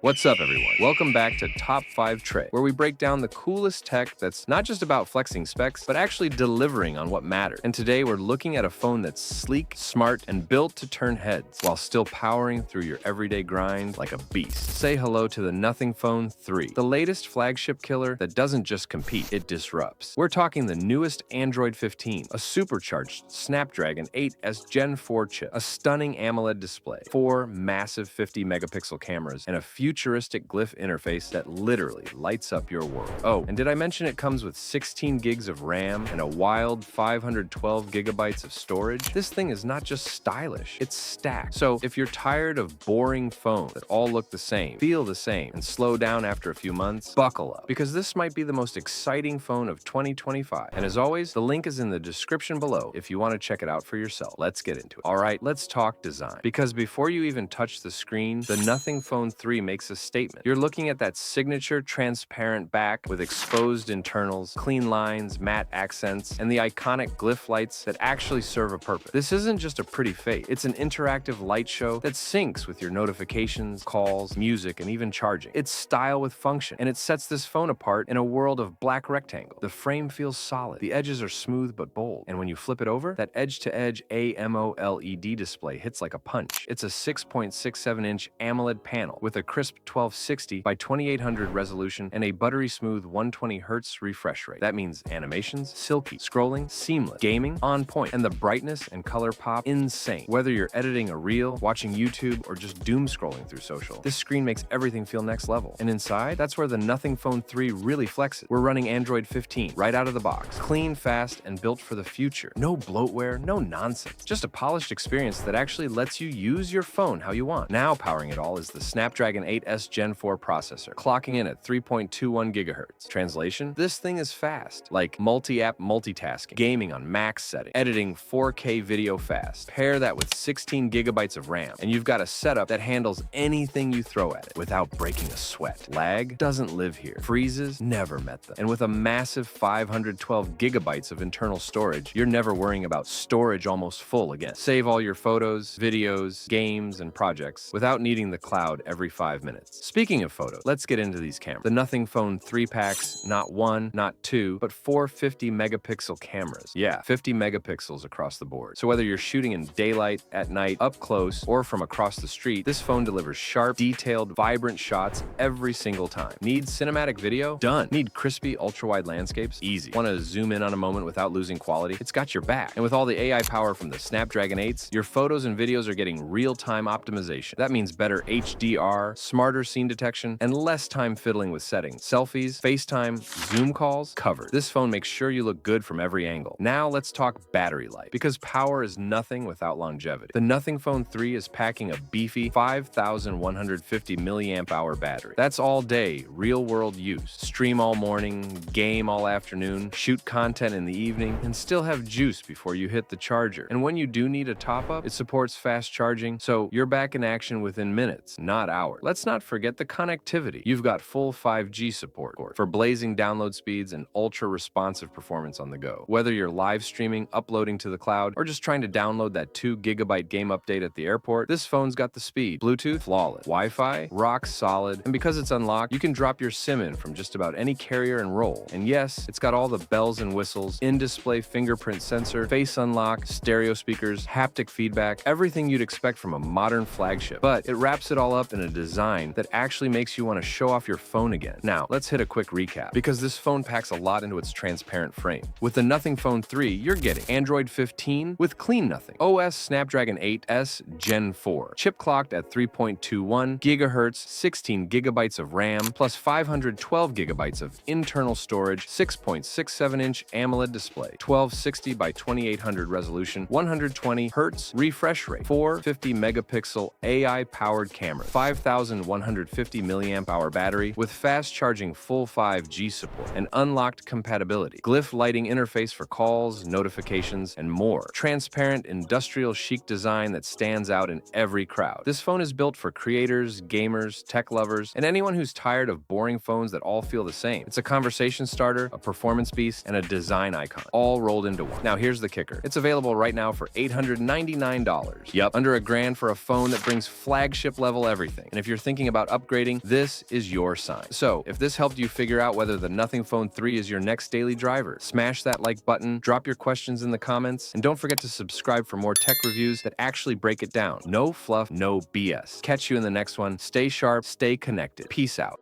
What's up, everyone? Welcome back to Top 5 Tray, where we break down the coolest tech that's not just about flexing specs, but actually delivering on what matters. And today we're looking at a phone that's sleek, smart, and built to turn heads, while still powering through your everyday grind like a beast. Say hello to the Nothing Phone 3, the latest flagship killer that doesn't just compete, it disrupts. We're talking the newest Android 15, a supercharged Snapdragon 8S Gen 4 chip, a stunning AMOLED display, 4 massive 50-megapixel cameras, and a futuristic Glyph interface that literally lights up your world. Oh, and did I mention it comes with 16 gigs of RAM and a wild 512 gigabytes of storage? This thing is not just stylish, it's stacked. So if you're tired of boring phones that all look the same, feel the same, and slow down after a few months, buckle up, because this might be the most exciting phone of 2025. And as always, the link is in the description below if you want to check it out for yourself. Let's get into it. All right, let's talk design. Because before you even touch the screen, the Nothing Phone 3 makes a statement. You're looking at that signature transparent back with exposed internals, clean lines, matte accents, and the iconic Glyph lights that actually serve a purpose. This isn't just a pretty face, it's an interactive light show that syncs with your notifications, calls, music, and even charging. It's style with function, and it sets this phone apart in a world of black rectangle. The frame feels solid, the edges are smooth but bold, and when you flip it over, that edge-to-edge AMOLED display hits like a punch. It's a 6.67-inch AMOLED panel with a crisp 1260 by 2800 resolution and a buttery smooth 120Hz refresh rate. That means animations, silky, scrolling, seamless, gaming, on point, and the brightness and color pop, insane. Whether you're editing a reel, watching YouTube, or just doom scrolling through social, this screen makes everything feel next level. And inside, that's where the Nothing Phone 3 really flexes. We're running Android 15 right out of the box. Clean, fast, and built for the future. No bloatware, no nonsense. Just a polished experience that actually lets you use your phone how you want. Now powering it all is the Snapdragon 8S Gen 4 processor, clocking in at 3.21 gigahertz. Translation? This thing is fast, like multi-app multitasking, gaming on max setting, editing 4K video fast. Pair that with 16 gigabytes of RAM, and you've got a setup that handles anything you throw at it without breaking a sweat. Lag doesn't live here. Freezes never met them. And with a massive 512 gigabytes of internal storage, you're never worrying about storage almost full again. Save all your photos, videos, games, and projects without needing the cloud every 5 minutes. Speaking of photos, let's get into these cameras. The Nothing Phone 3 packs not one, not two, but 4 50-megapixel cameras. Yeah, 50 megapixels across the board. So whether you're shooting in daylight, at night, up close, or from across the street, this phone delivers sharp, detailed, vibrant shots every single time. Need cinematic video? Done. Need crispy, ultra-wide landscapes? Easy. Want to zoom in on a moment without losing quality? It's got your back. And with all the AI power from the Snapdragon 8s, your photos and videos are getting real-time optimization. That means better HDR, smarter scene detection, and less time fiddling with settings. Selfies, FaceTime, Zoom calls, covered. This phone makes sure you look good from every angle. Now let's talk battery life, because power is nothing without longevity. The Nothing Phone 3 is packing a beefy 5,150 milliamp hour battery. That's all day, real-world use. Stream all morning, game all afternoon, shoot content in the evening, and still have juice before you hit the charger. And when you do need a top-up, it supports fast charging, so you're back in action within minutes, not hours. Let's not forget the connectivity. You've got full 5G support for blazing download speeds and ultra-responsive performance on the go. Whether you're live streaming, uploading to the cloud, or just trying to download that 2 gigabyte game update at the airport, this phone's got the speed. Bluetooth, flawless. Wi-Fi, rock solid. And because it's unlocked, you can drop your SIM in from just about any carrier and roll. And yes, it's got all the bells and whistles, in-display fingerprint sensor, face unlock, stereo speakers, haptic feedback, everything you'd expect from a modern flagship. But it wraps it all up in a design that actually makes you want to show off your phone again. Now, let's hit a quick recap, because this phone packs a lot into its transparent frame. With the Nothing Phone 3, you're getting Android 15 with clean nothing, OS Snapdragon 8S Gen 4, chip clocked at 3.21 gigahertz, 16 gigabytes of RAM, plus 512 gigabytes of internal storage, 6.67-inch AMOLED display, 1260 by 2800 resolution, 120 Hz refresh rate, 4 50-megapixel AI-powered camera, 5,150 milliamp hour battery with fast charging full 5G support, and unlocked compatibility, Glyph lighting interface for calls, notifications, and more. Transparent, industrial chic design that stands out in every crowd. This phone is built for creators, gamers, tech lovers, and anyone who's tired of boring phones that all feel the same. It's a conversation starter, a performance beast, and a design icon, all rolled into one. Now here's the kicker. It's available right now for $899. Yup, under $1,000 for a phone that brings flagship level everything. And if you're thinking thinking about upgrading, this is your sign. So, if this helped you figure out whether the Nothing Phone 3 is your next daily driver, smash that like button, drop your questions in the comments, and don't forget to subscribe for more tech reviews that actually break it down. No fluff, no BS. Catch you in the next one. Stay sharp, stay connected. Peace out.